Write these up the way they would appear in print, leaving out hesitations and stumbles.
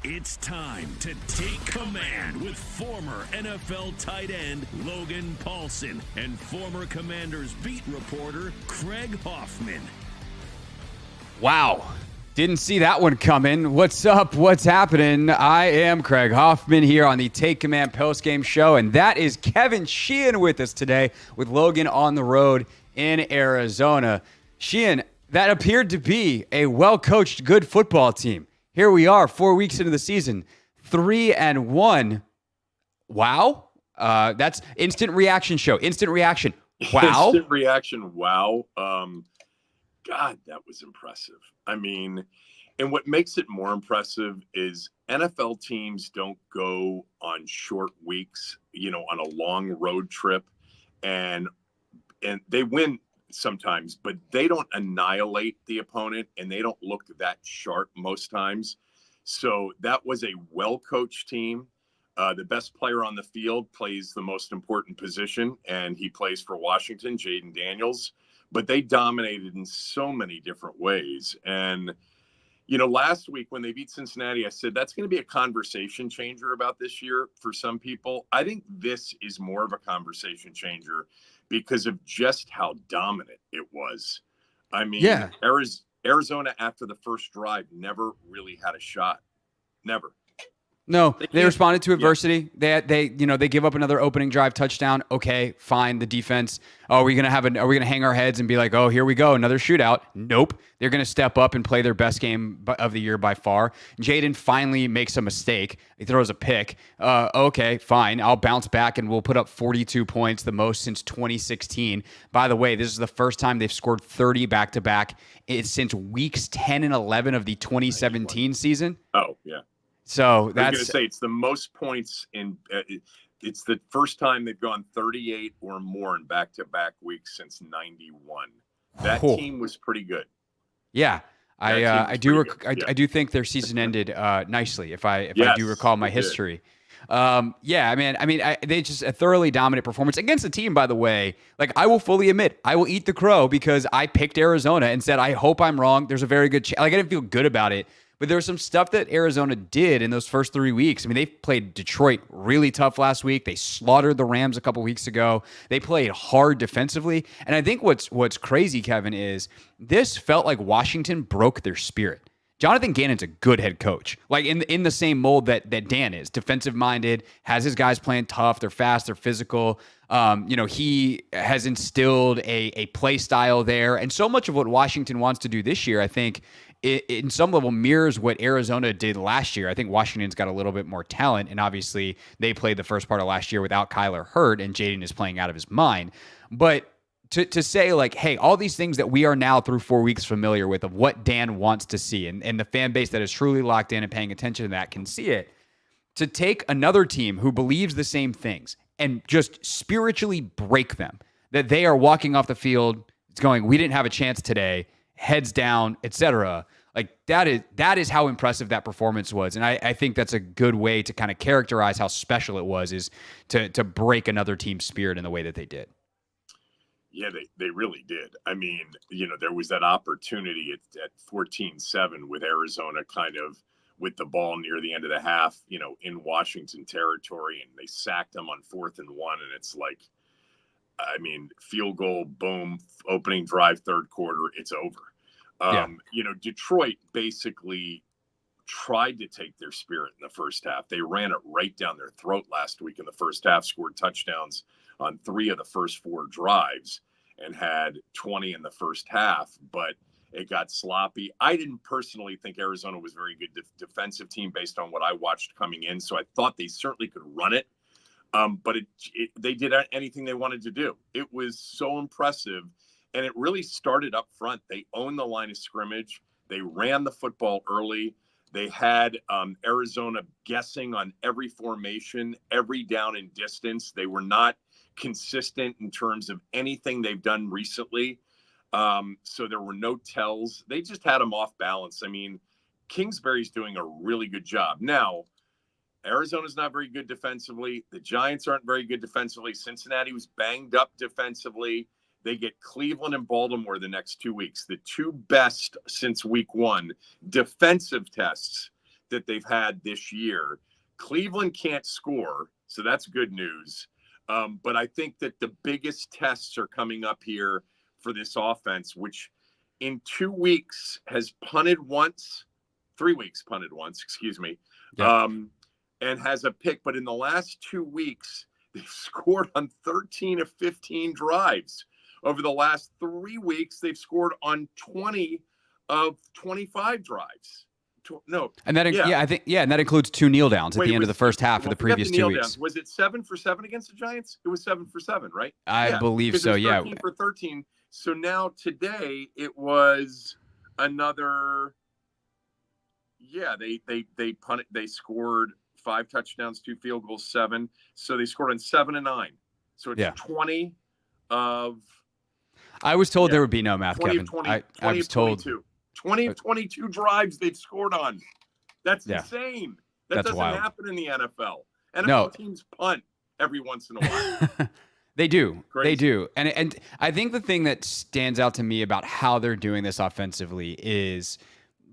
It's time to take command with former NFL tight end Logan Paulsen and former Commanders beat reporter Craig Hoffman. Wow. Didn't see that one coming. What's up? What's happening? I am Craig Hoffman here on the Take Command postgame show, and that is Kevin Sheehan with us today with Logan on the road in Arizona. Sheehan, that appeared to be a well-coached, good football team. Here we are, 4 weeks into the season, 3-1. Wow. That's instant reaction show. Instant reaction. Wow. Instant reaction. Wow. God, that was impressive. I mean, and what makes it more impressive is NFL teams don't go on short weeks, on a long road trip, and they win sometimes, but they don't annihilate the opponent and they don't look that sharp most times. So that was a well-coached team. The best player on the field plays the most important position, and he plays for Washington, Jayden Daniels. But they dominated in so many different ways. And, last week when they beat Cincinnati, I said, that's going to be a conversation changer about this year for some people. I think this is more of a conversation changer because of just how dominant it was. I mean, yeah. Arizona after the first drive never really had a shot. Never. No, they responded to adversity. Yeah. They give up another opening drive touchdown. Okay, fine. The defense. Oh, are we gonna hang our heads and be like, oh, here we go, another shootout? Nope. They're gonna step up and play their best game of the year by far. Jayden finally makes a mistake. He throws a pick. Okay, fine. I'll bounce back and we'll put up 42 points, the most since 2016. By the way, this is the first time they've scored 30 back-to-back since weeks 10 and 11 of the 2017 season. Oh, yeah. So that's going to say it's the most points in. It's the first time they've gone 38 or more in back-to-back weeks since '91. That team was pretty good. Yeah, I do think their season ended nicely. If I do recall my history. They just a thoroughly dominant performance against a team, by the way, like I will fully admit, I will eat the crow because I picked Arizona and said, I hope I'm wrong. There's a very good chance. Like I didn't feel good about it, but there was some stuff that Arizona did in those first 3 weeks. I mean, they played Detroit really tough last week. They slaughtered the Rams a couple weeks ago. They played hard defensively. And I think what's crazy, Kevin, is this felt like Washington broke their spirit. Jonathan Gannon's a good head coach, like in the same mold that Dan is, defensive minded, has his guys playing tough. They're fast, they're physical. He has instilled a play style there. And so much of what Washington wants to do this year, I think, in some level mirrors what Arizona did last year. I think Washington's got a little bit more talent, and obviously they played the first part of last year without Kyler hurt, and Jayden is playing out of his mind. But to say like, hey, all these things that we are now through 4 weeks familiar with of what Dan wants to see, and the fan base that is truly locked in and paying attention to that can see it, to take another team who believes the same things and just spiritually break them, that they are walking off the field, it's going, we didn't have a chance today, heads down, etc. Like that is how impressive that performance was. And I think that's a good way to kind of characterize how special it was, is to break another team's spirit in the way that they did. Yeah, they really did. I mean, there was that opportunity at 14-7 with Arizona kind of with the ball near the end of the half, in Washington territory, and they sacked them on 4th and 1. And it's like, I mean, field goal, boom, opening drive, third quarter, it's over. Detroit basically tried to take their spirit in the first half. They ran it right down their throat last week in the first half, scored touchdowns on 3 of the first 4 drives and had 20 in the first half, but it got sloppy. I didn't personally think Arizona was a very good defensive team based on what I watched coming in, so I thought they certainly could run it. But they did anything they wanted to do. It was so impressive, and it really started up front. They owned the line of scrimmage. They ran the football early. They had Arizona guessing on every formation, every down and distance. They were not consistent in terms of anything they've done recently. So there were no tells. They just had them off balance. I mean, Kingsbury's doing a really good job. Now, Arizona's not very good defensively. The Giants aren't very good defensively. Cincinnati was banged up defensively. They get Cleveland and Baltimore the next 2 weeks, the two best since week 1 defensive tests that they've had this year. Cleveland can't score, so that's good news. But I think that the biggest tests are coming up here for this offense, which in 2 weeks has punted once, 3 weeks punted once, excuse me, and has a pick. But in the last 2 weeks, they've scored on 13 of 15 drives. Over the last 3 weeks, they've scored on 20 of 25 drives. And that and that includes 2 kneel downs at the end of the first half of the previous 2 weeks. Was it 7 for 7 against the Giants? It was 7 for 7, right? I believe so. 13 for 13. So now today it was another. Yeah, they punted. They scored 5 touchdowns, 2 field goals, 7. So they scored on 7 and 9. So it's 20 of. I was told there would be no math, 20 Kevin. 20, I was told 20 of 22 drives they've scored on. That's insane. That doesn't wild. happen in the NFL. NFL teams punt every once in a while. They do. Crazy. They do. And I think the thing that stands out to me about how they're doing this offensively is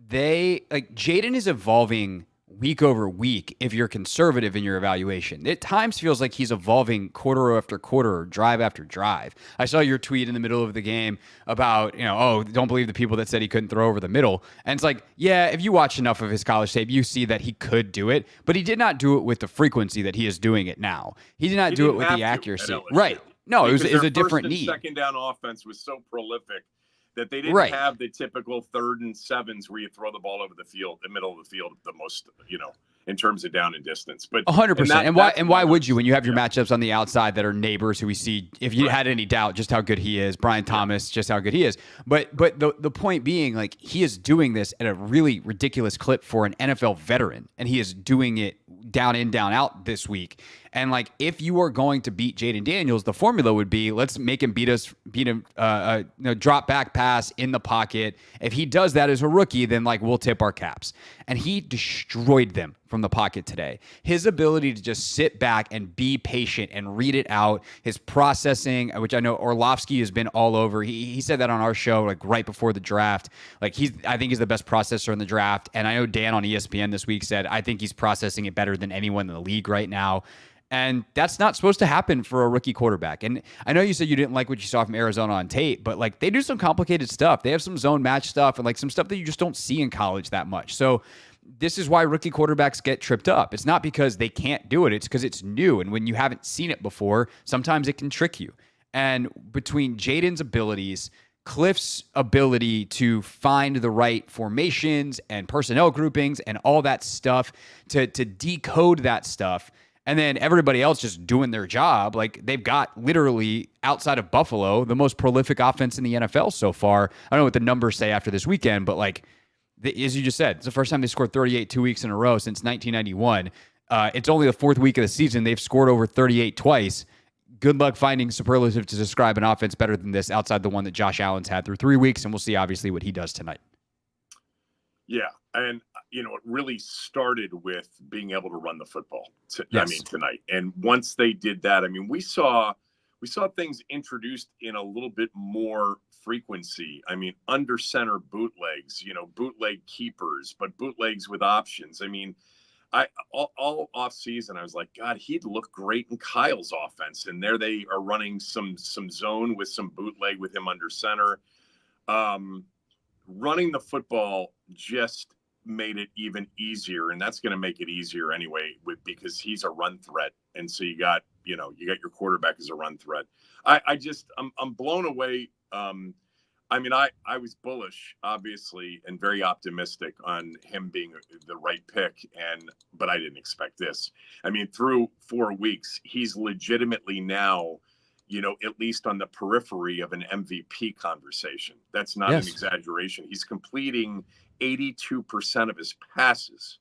Jayden is evolving week over week if you're conservative in your evaluation. It at times feels like he's evolving quarter after quarter or drive after drive. I saw your tweet in the middle of the game about, don't believe the people that said he couldn't throw over the middle. And it's like, yeah, if you watch enough of his college tape, you see that he could do it, but he did not do it with the frequency that he is doing it now. He did not do it with the accuracy. Right. No, it was a different need. Second down offense was so prolific that they didn't have the typical 3rd and 7s where you throw the ball over the field, the middle of the field, the most, in terms of down and distance. But 100%. And why would you when you have your matchups on the outside that are neighbors who we see, if you had any doubt just how good he is, Brian Thomas, just how good he is. But the point being, like, he is doing this at a really ridiculous clip for an NFL veteran, and he is doing it down in, down out this week. And like, if you are going to beat Jayden Daniels, the formula would be, let's make him beat him, drop back pass in the pocket. If he does that as a rookie, then like we'll tip our caps. And he destroyed them from the pocket today. His ability to just sit back and be patient and read it out, his processing, which I know Orlovsky has been all over. He said that on our show, like right before the draft. Like I think he's the best processor in the draft. And I know Dan on ESPN this week said, I think he's processing it better than anyone in the league right now. And that's not supposed to happen for a rookie quarterback. And I know you said you didn't like what you saw from Arizona on tape, but like they do some complicated stuff. They have some zone match stuff and like some stuff that you just don't see in college that much. So this is why rookie quarterbacks get tripped up. It's not because they can't do it. It's because it's new. And when you haven't seen it before, sometimes it can trick you. And between Jayden's abilities, Cliff's ability to find the right formations and personnel groupings and all that stuff to decode that stuff, and then everybody else just doing their job. Like, they've got literally, outside of Buffalo, the most prolific offense in the NFL so far. I don't know what the numbers say after this weekend, but like, as you just said, it's the first time they scored 38 2 weeks in a row since 1991. It's only the 4th week of the season. They've scored over 38 twice. Good luck finding superlative to describe an offense better than this outside the one that Josh Allen's had through 3 weeks, and we'll see obviously what he does tonight. Yeah, and it really started with being able to run the football. Tonight. And once they did that, we saw things introduced in a little bit more frequency. Under center bootlegs, bootleg keepers, but bootlegs with options. All off season, I was like, God, he'd look great in Kyle's offense. And there they are running some zone with some bootleg with him under center. Running the football just made it even easier, and that's going to make it easier anyway because he's a run threat. And so you got your quarterback as a run threat. I'm blown away. I was bullish, obviously, and very optimistic on him being the right pick, but I didn't expect this. Through 4 weeks, he's legitimately now, at least on the periphery of an MVP conversation. That's not an exaggeration. He's completing 82% of his passes.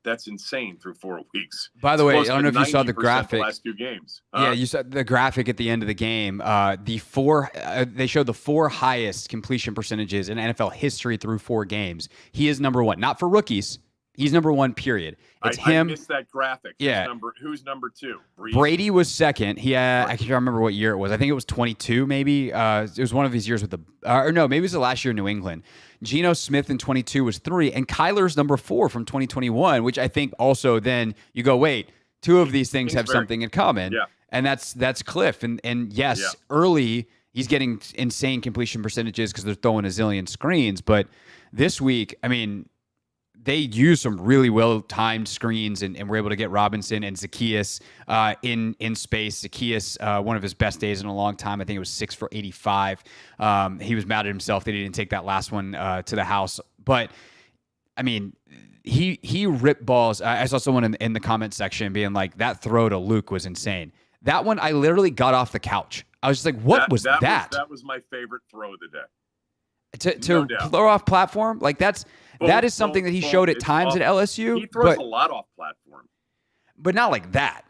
That's insane through 4 weeks. By the way, I don't know if you saw the graphic. The last 2 games. Yeah, you saw the graphic at the end of the game. They showed the 4 highest completion percentages in NFL history through 4 games. He is number 1, not for rookies. He's number one, period. It's I him. missed that graphic. Yeah. Who's number two? Brady was second. He had, I can't remember what year it was. I think it was 22, maybe. It was one of his years with the, or no, maybe it was the last year in New England. Geno Smith in 22 was 3, and Kyler's number 4 from 2021, which I think also then you go, wait, 2 of these things have something in common. Yeah. And that's Cliff. And yes, early he's getting insane completion percentages because they're throwing a zillion screens. But this week, I mean, they used some really well-timed screens and were able to get Robinson and Zacchaeus in space. Zacchaeus, one of his best days in a long time. I think it was 6 for 85. He was mad at himself that he didn't take that last one to the house. But, I mean, he ripped balls. I saw someone in the comment section being like, that throw to Luke was insane. That one, I literally got off the couch. I was just like, what was that? That was my favorite throw of the day. To throw off platform, like that is something that he showed at times at LSU. He throws a lot off platform, but not like that.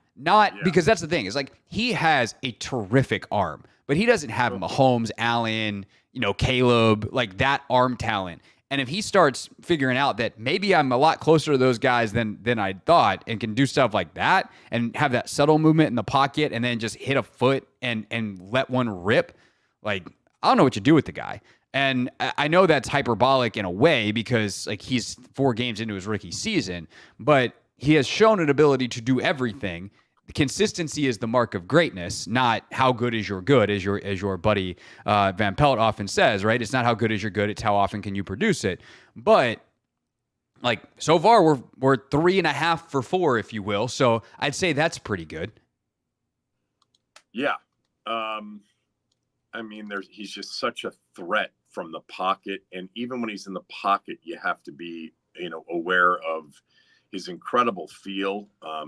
Because that's the thing. Is like he has a terrific arm, but he doesn't have Mahomes, Allen, Caleb, like that arm talent. And if he starts figuring out that maybe I'm a lot closer to those guys than I thought, and can do stuff like that and have that subtle movement in the pocket, and then just hit a foot and let one rip, like I don't know what you do with the guy. And I know that's hyperbolic in a way because like he's 4 games into his rookie season, but he has shown an ability to do everything. Consistency is the mark of greatness, not how good is your good, as your buddy Van Pelt often says, right? It's not how good is your good, it's how often can you produce it. But like so far we're 3.5 for 4, if you will. So I'd say that's pretty good. Yeah. I mean, he's just such a threat from the pocket. And even when he's in the pocket, you have to be, aware of his incredible feel,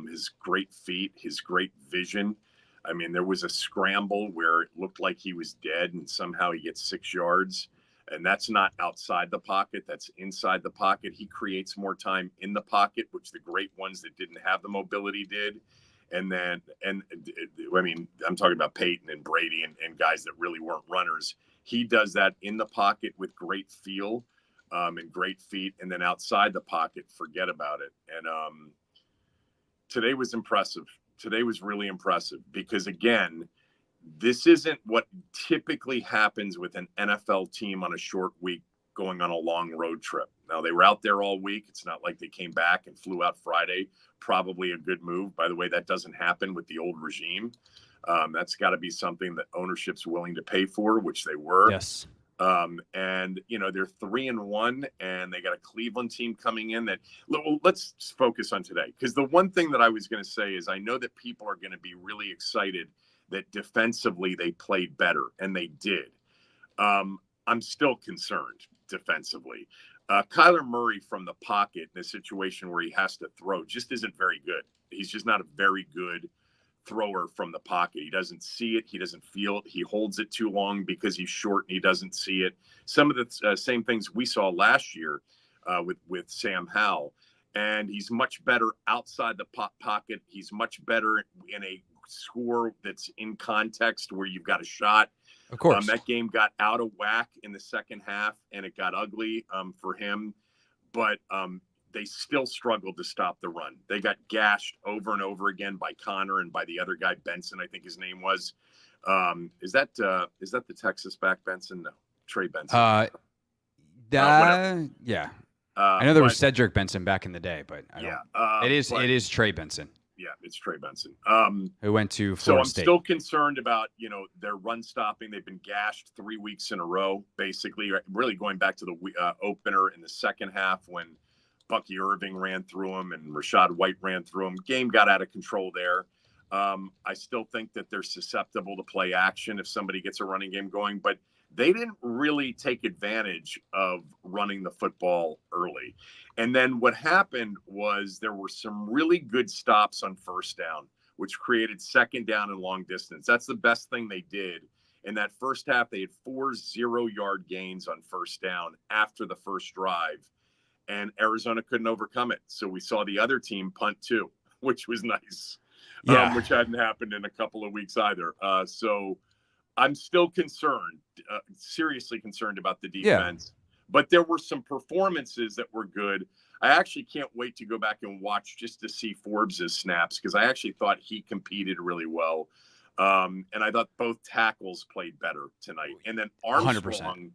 his great feet, his great vision. I mean, there was a scramble where it looked like he was dead and somehow he gets 6 yards. And that's not outside the pocket. That's inside the pocket. He creates more time in the pocket, which the great ones that didn't have the mobility did. And then, I mean, I'm talking about Peyton and Brady and guys that really weren't runners. He does that in the pocket with great feel and great feet. And then outside the pocket, forget about it. And today was impressive. Today was really impressive because, again, this isn't what typically happens with an NFL team on a short week going on a long road trip. Now, they were out there all week. It's not like they came back and flew out Friday. Probably a good move. By the way, that doesn't happen with the old regime. That's got to be something that ownership's willing to pay for, which they were. Yes. And, they're 3-1, and they got a Cleveland team coming in that let's focus on today. Because the one thing that I was going to say is I know that people are going to be really excited that defensively they played better, and they did. I'm still concerned defensively. Kyler Murray from the pocket in a situation where he has to throw just isn't very good. He's just not a very good thrower from the pocket. He doesn't see it. He doesn't feel it. He holds it too long because he's short and he doesn't see it. Some of the same things we saw last year with Sam Howell. And he's much better outside the pocket. He's much better in a score that's in context where you've got a shot. Of course. That game got out of whack in the second half, and it got ugly for him. But they still struggled to stop the run. They got gashed over and over again by Connor and by the other guy, Benson, I think his name was. Is that the Texas back, Benson? No, Trey Benson. Yeah. I know there was Cedric Benson back in the day, but I don't. It is Trey Benson. Yeah, it's Trey Benson. Who went to Florida So I'm State. still concerned about, their run stopping. They've been gashed 3 weeks in a row, basically, really going back to the opener in the second half when Bucky Irving ran through him and Rashad White ran through him. Game got out of control there. I still think that they're susceptible to play action if somebody gets a running game going, but they didn't really take advantage of running the football early. And then what happened was there were some really good stops on first down, which created second down and long distance. That's the best thing they did. In that first half, they had 4 0-yard gains on first down after the first drive, and Arizona couldn't overcome it. So we saw the other team punt too, which was nice, which hadn't happened in a couple of weeks either. So I'm still concerned, seriously concerned about the defense. but there were some performances that were good. I actually can't wait to go back and watch just to see Forbes' snaps, because I actually thought he competed really well. And I thought both tackles played better tonight. And then 100%.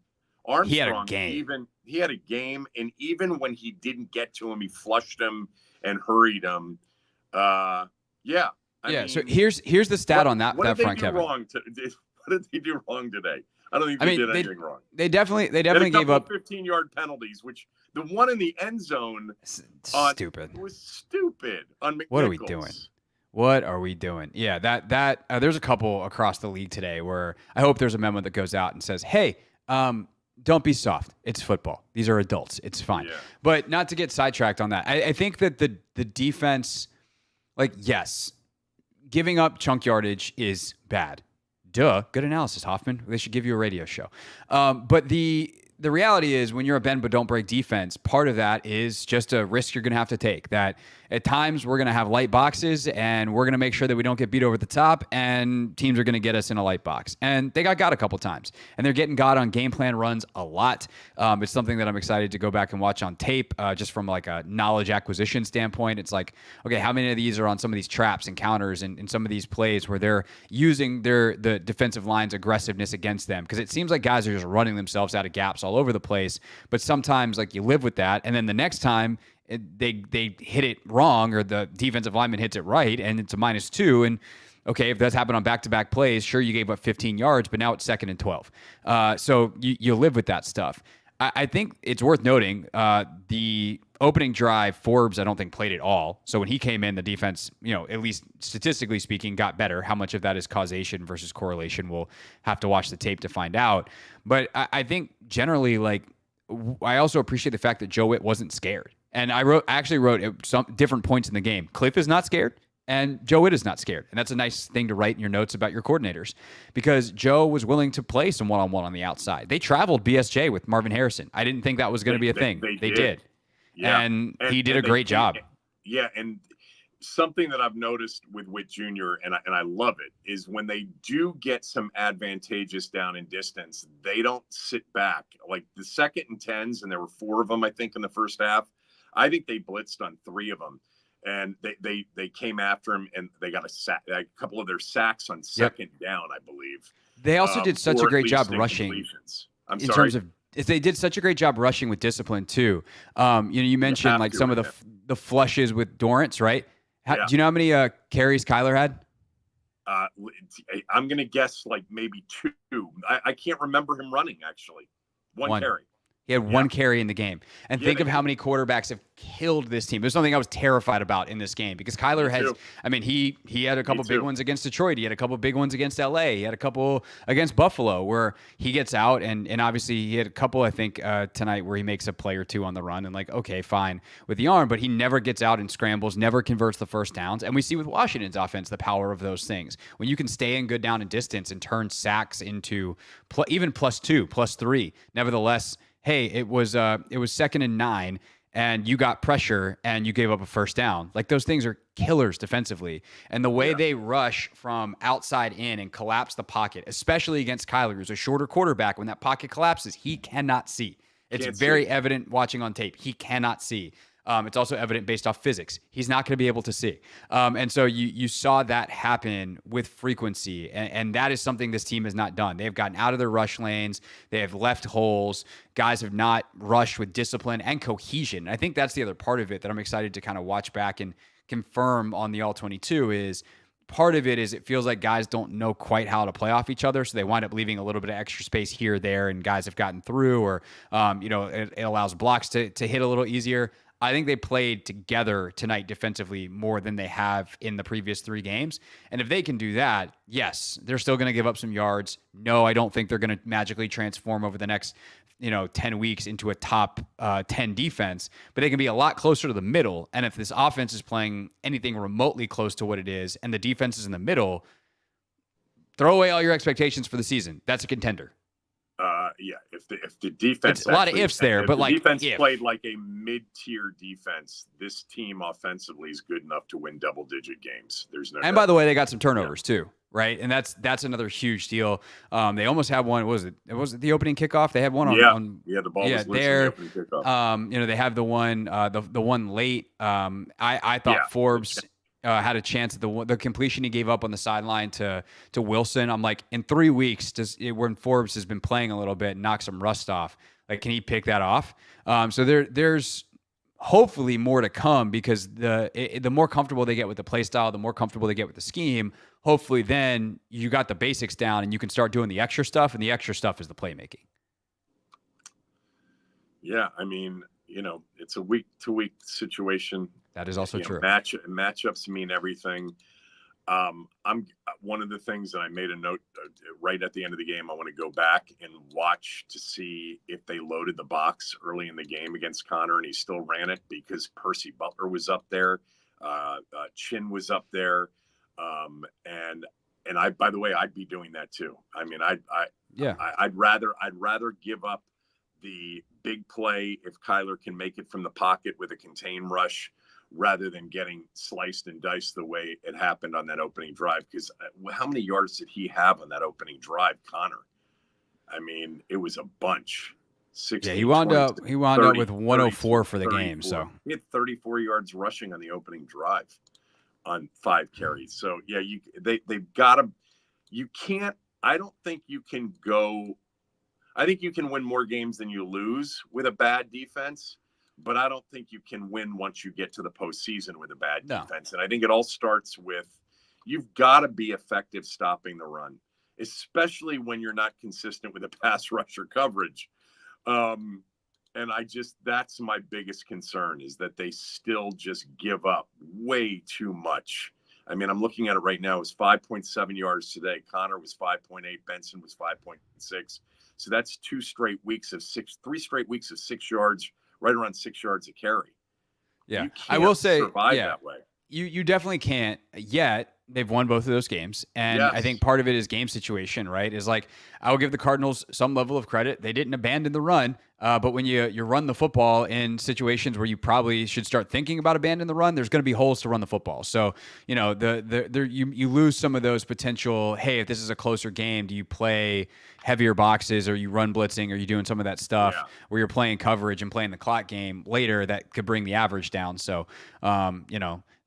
He had a game. He had a game, and even when he didn't get to him, he flushed him and hurried him. I mean, so here's the stat on that front, Kevin. What did they do wrong today? I don't think they did anything wrong. They definitely gave up 15-yard penalties, which the one in the end zone stupid. Was stupid on McNichols. What are we doing? What are we doing? Yeah, that there's a couple across the league today where I hope there's a memo that goes out and says, hey, don't be soft. It's football. These are adults. It's fine. Yeah. But not to get sidetracked on that. I think that the defense, yes, giving up chunk yardage is bad. Duh. Good analysis, Hoffman. They should give you a radio show. But the reality is, when you're a bend but don't break defense, part of that is just a risk you're going to have to take. That at times we're going to have light boxes, and we're going to make sure that we don't get beat over the top, and teams are going to get us in a light box. And they got a couple times, and they're getting got on game plan runs a lot. It's something that I'm excited to go back and watch on tape, just from a knowledge acquisition standpoint. It's like, okay, how many of these are on some of these traps and counters and some of these plays where they're using the defensive line's aggressiveness against them? Because it seems like guys are just running themselves out of gaps all over the place. But sometimes you live with that, and then the next time they hit it wrong, or the defensive lineman hits it right, and it's a -2. And okay, if that's happened on back-to-back plays, sure, you gave up 15 yards, but now it's 2nd and 12. So you live with that stuff. I think it's worth noting the opening drive, Forbes, I don't think played at all. So when he came in, the defense, at least statistically speaking, got better. How much of that is causation versus correlation? We'll have to watch the tape to find out. But I think generally, I also appreciate the fact that Joe Witt wasn't scared. And I actually wrote at some different points in the game, Cliff is not scared, and Joe Witt is not scared. And that's a nice thing to write in your notes about your coordinators, because Joe was willing to play some one-on-one on the outside. They traveled BSJ with Marvin Harrison. I didn't think that was going to be a thing. They did. Yeah. And he did a great job. Yeah, and something that I've noticed with Witt Jr., and I love it, is when they do get some advantageous down and distance, they don't sit back. Like the 2nd and 10s, and there were 4 of them, I think, in the first half. I think they blitzed on 3 of them, and they came after him, and they got a couple of their sacks on 2nd down, I believe. They also did such a great job rushing. They did such a great job rushing with discipline too. You mentioned some of the flushes with Dorrance, right? Do you know how many carries Kyler had? I'm going to guess maybe 2. I can't remember him running, actually. One carry. He had 1 carry in the game. And think of how many quarterbacks have killed this team. There's something I was terrified about in this game, because Kyler he had a couple big ones against Detroit. He had a couple big ones against LA. He had a couple against Buffalo where he gets out, and obviously he had a couple, I think, tonight where he makes a play or 2 on the run, and okay, fine with the arm, but he never gets out and scrambles, never converts the first downs. And we see with Washington's offense the power of those things. When you can stay in good down and distance and turn sacks into even +2, +3, nevertheless, hey, it was 2nd and 9, and you got pressure, and you gave up a first down. Those things are killers defensively. And the way they rush from outside in and collapse the pocket, especially against Kyler, who's a shorter quarterback, when that pocket collapses, he cannot see. It's very evident watching on tape. He cannot see. It's also evident based off physics. He's not going to be able to see. And so you saw that happen with frequency. And that is something this team has not done. They have gotten out of their rush lanes. They have left holes. Guys have not rushed with discipline and cohesion. And I think that's the other part of it that I'm excited to kind of watch back and confirm on the All-22 is part of it is it feels like guys don't know quite how to play off each other. So they wind up leaving a little bit of extra space here or there, and guys have gotten through, or, it allows blocks to hit a little easier. I think they played together tonight defensively more than they have in the previous 3 games. And if they can do that, yes, they're still going to give up some yards. No, I don't think they're going to magically transform over the next 10 weeks into a top 10 defense, but they can be a lot closer to the middle. And if this offense is playing anything remotely close to what it is, and the defense is in the middle, throw away all your expectations for the season. That's a contender. If the defense, it's a lot of ifs there, but the defense played like a mid-tier defense, this team offensively is good enough to win double-digit games. There's no. And by the way, they got some turnovers too, right? And that's another huge deal. They almost had one. Was it the opening kickoff? They had one the ball was loose in the opening kickoff. They have the one the one late. I thought Forbes had a chance at the completion he gave up on the sideline to Wilson. I'm like, in 3 weeks, when Forbes has been playing a little bit and knock some rust off, like, can he pick that off? So there's hopefully more to come, because the more comfortable they get with the play style, the more comfortable they get with the scheme, hopefully then you got the basics down and you can start doing the extra stuff, and the extra stuff is the playmaking. Yeah, I mean, it's a week-to-week situation. That is also true. Matchups mean everything. I'm one of the things that I made a note right at the end of the game. I want to go back and watch to see if they loaded the box early in the game against Connor, and he still ran it, because Percy Butler was up there, Chin was up there, and I, by the way, I'd be doing that too. I mean, I'd rather give up the big play if Kyler can make it from the pocket with a contained rush, rather than getting sliced and diced the way it happened on that opening drive. Because how many yards did he have on that opening drive, Connor? I mean, it was a bunch. 16, he wound up with 104 for the game. So he had 34 yards rushing on the opening drive on 5 carries. So yeah, they've got to. You can't. I don't think you can go. I think you can win more games than you lose with a bad defense. But I don't think you can win once you get to the postseason with a bad defense. And I think it all starts with, you've got to be effective stopping the run, especially when you're not consistent with a pass rusher coverage. And that's my biggest concern, is that they still just give up way too much. I mean, I'm looking at it right now. It was 5.7 yards today. Connor was 5.8. Benson was 5.6. So that's 3 straight weeks of 6 yards, right around 6 yards a carry. Yeah, I will say, survive that way. You definitely can't yet. They've won both of those games. And I think part of it is game situation, right? Is like, I will give the Cardinals some level of credit. They didn't abandon the run. But when you run the football in situations where you probably should start thinking about abandoning the run, there's going to be holes to run the football. So, you lose some of those potential, hey, if this is a closer game, do you play heavier boxes, or you run blitzing, or you doing some of that stuff where you're playing coverage and playing the clock game later that could bring the average down. So,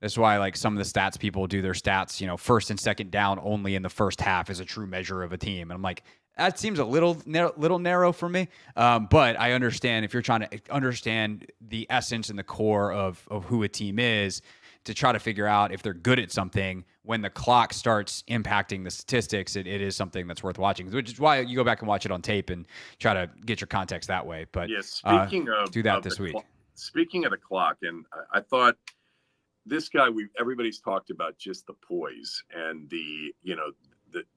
that's why, like, some of the stats people do their stats, first and second down only in the first half is a true measure of a team. And I'm like, that seems a little narrow for me. But I understand, if you're trying to understand the essence and the core of who a team is, to try to figure out if they're good at something when the clock starts impacting the statistics, it is something that's worth watching, which is why you go back and watch it on tape and try to get your context that way. But do that this week. Speaking of the clock, and I thought, this guy, everybody's talked about just the poise and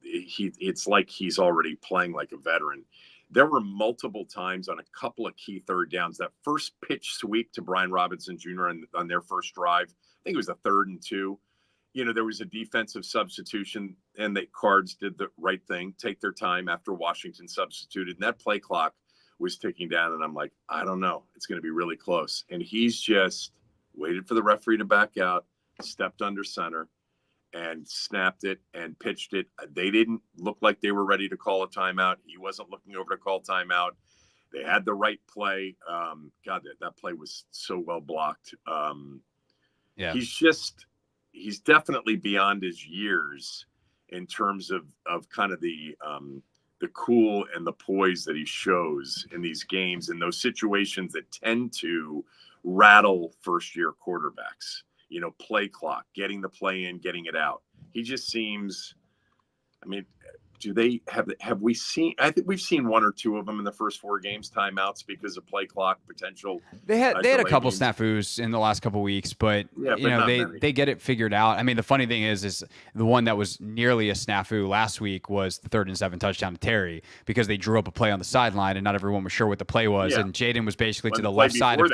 it's like he's already playing like a veteran. There were multiple times on a couple of key third downs, that first pitch sweep to Brian Robinson Jr. on their first drive. I think it was a 3rd and 2. There was a defensive substitution, and the Cards did the right thing, take their time after Washington substituted, and that play clock was ticking down. And I'm like, I don't know, it's going to be really close. And he's just waited for the referee to back out, stepped under center, and snapped it and pitched it. They didn't look like they were ready to call a timeout. He wasn't looking over to call timeout. They had the right play. God, that play was so well blocked. He's definitely beyond his years in terms of kind of the cool and the poise that he shows in these games, in those situations that tend to rattle first-year quarterbacks. Play clock, getting the play in, getting it out. He just seems, I mean, have we seen, I think we've seen 1 or 2 of them in the first 4 games, timeouts because of play clock potential. They had a couple snafus in the last couple of weeks, but they get it figured out. I mean, the funny thing is the one that was nearly a snafu last week was the 3rd and 7 touchdown to Terry, because they drew up a play on the sideline and not everyone was sure what the play was. And Jayden was basically to the left side of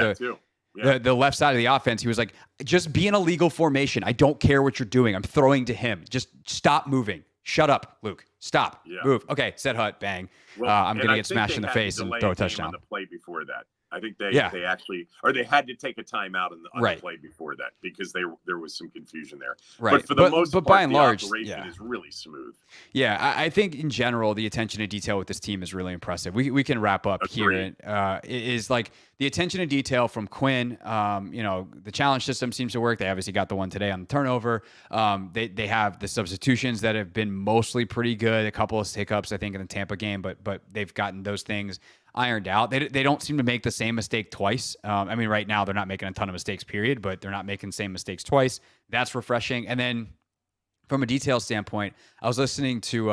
the left side of the offense. He was like, just be in a legal formation. I don't care what you're doing. I'm throwing to him. Just stop moving. Shut up, Luke. Stop. Move. Okay, set hut, bang. I'm going to get smashed in the face and throw a touchdown. On the play before that. I think they Yeah. they actually, or they had to take a timeout on the Right. play before that because there was some confusion there. Right. But for the most but part, by and the large, operation yeah. is really smooth. Yeah, I think in general the attention to detail with this team is really impressive. We can wrap up here. Agreed. Is like the attention to detail from Quinn. The challenge system seems to work. They obviously got the one today on the turnover. They have the substitutions that have been mostly pretty good. A couple of hiccups I think in the Tampa game, but they've gotten those things ironed out. They don't seem to make the same mistake twice. I mean, right now they're not making a ton of mistakes, period, but they're not making the same mistakes twice. That's refreshing. And then from a detail standpoint, I was listening to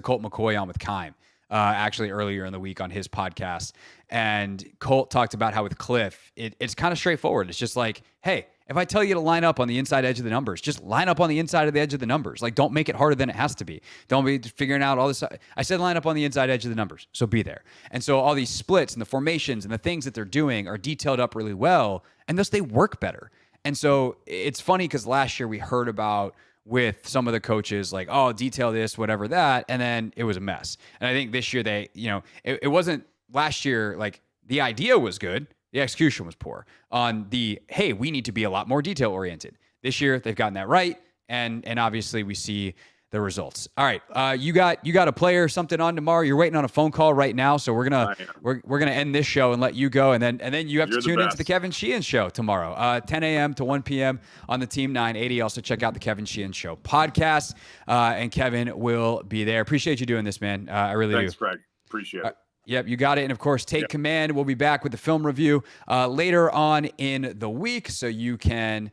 Colt McCoy on with Kime actually earlier in the week on his podcast, and Colt talked about how with Cliff, it's kind of straightforward. It's just like, hey, if I tell you to line up on the inside edge of the numbers, just line up on the inside of the edge of the numbers. Like, don't make it harder than it has to be. Don't be figuring out all this. I said line up on the inside edge of the numbers, so be there. And so all these splits and the formations and the things that they're doing are detailed up really well, and thus they work better. And so it's funny because last year we heard about with some of the coaches like, oh, detail this, whatever that, and then it was a mess. And I think this year it wasn't last year, like the idea was good, the execution was poor on the, hey, we need to be a lot more detail oriented. This year they've gotten that right, and obviously we see the results. All right, you got a player something on tomorrow. You're waiting on a phone call right now, so we're gonna end this show and let you go, and then you have to tune into the Kevin Sheehan show tomorrow, 10 a.m. to 1 p.m. on the Team 980. Also check out the Kevin Sheehan show podcast, and Kevin will be there. Appreciate you doing this, man. I really do. Thanks, Greg. Appreciate it. Yep, you got it. And of course, Take Command. We'll be back with the film review later on in the week, so you can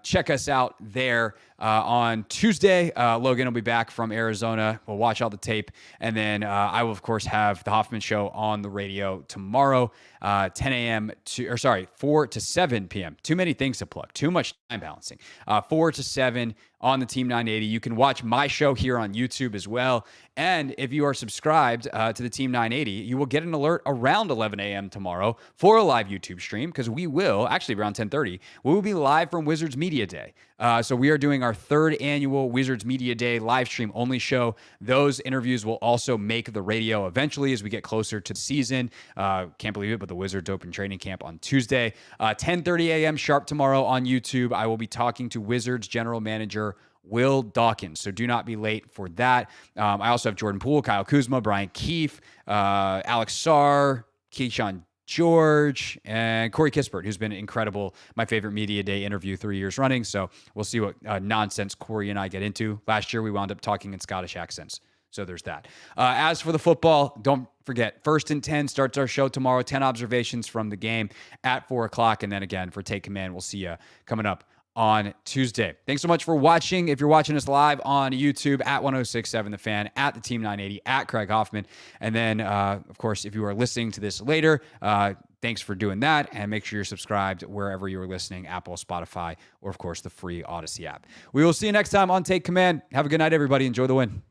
check us out there on Tuesday. Logan will be back from Arizona. We'll watch all the tape, and then I will, of course, have the Hoffman show on the radio tomorrow, 4 to 7 p.m. Too many things to plug. Too much time balancing. 4 to 7 on the Team 980. You can watch my show here on YouTube as well. And if you are subscribed to the Team 980, you will get an alert around 11 a.m. tomorrow for a live YouTube stream, because we will, actually around 10:30, we will be live from Wizards Media Day. So we are doing our third annual Wizards Media Day live stream only show. Those interviews will also make the radio eventually as we get closer to the season. Can't believe it, but the Wizards open training camp on Tuesday. 10:30 a.m. sharp tomorrow on YouTube. I will be talking to Wizards general manager Will Dawkins, so do not be late for that. I also have Jordan Poole, Kyle Kuzma, Brian Keefe, Alex Sarr, Keyshawn George, and Corey Kispert, who's been incredible. My favorite Media Day interview 3 years running. So we'll see what nonsense Corey and I get into. Last year, we wound up talking in Scottish accents. So there's that. As for the football, don't forget, 1st and 10 starts our show tomorrow. 10 observations from the game at 4 o'clock. And then again, for Take Command, we'll see you coming up on Tuesday. Thanks so much for watching. If you're watching us live on YouTube at 1067 The Fan, at the Team 980, at Craig Hoffman. And then, of course, if you are listening to this later, thanks for doing that. And make sure you're subscribed wherever you are listening, Apple, Spotify, or, of course, the free Odyssey app. We will see you next time on Take Command. Have a good night, everybody. Enjoy the win.